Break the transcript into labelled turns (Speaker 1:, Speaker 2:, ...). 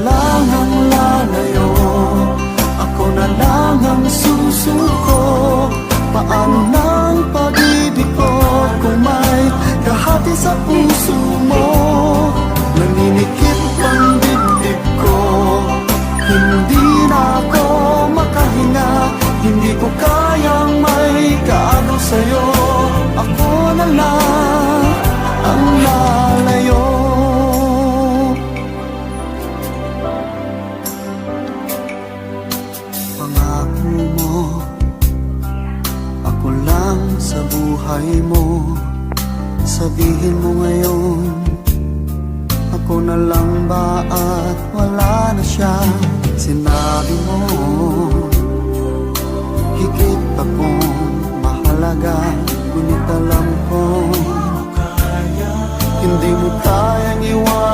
Speaker 1: lang ang lalayo, ako na lang ang susuko. Paano ng pag-ibig ko kung may kahati sa puso mo? Naninikip ang dibdib ko, hindi na ako makahinga. Hindi ko kayang may kaagaw sa'yo, ako na lang ang lalayo. Pangako mo, ako lang sa buhay mo. Sabihin mo ngayon, ako na lang ba at wala na siya? Sinabi mo, higit akong mahalaga, ngunit alam ko hindi mo kayang iwasan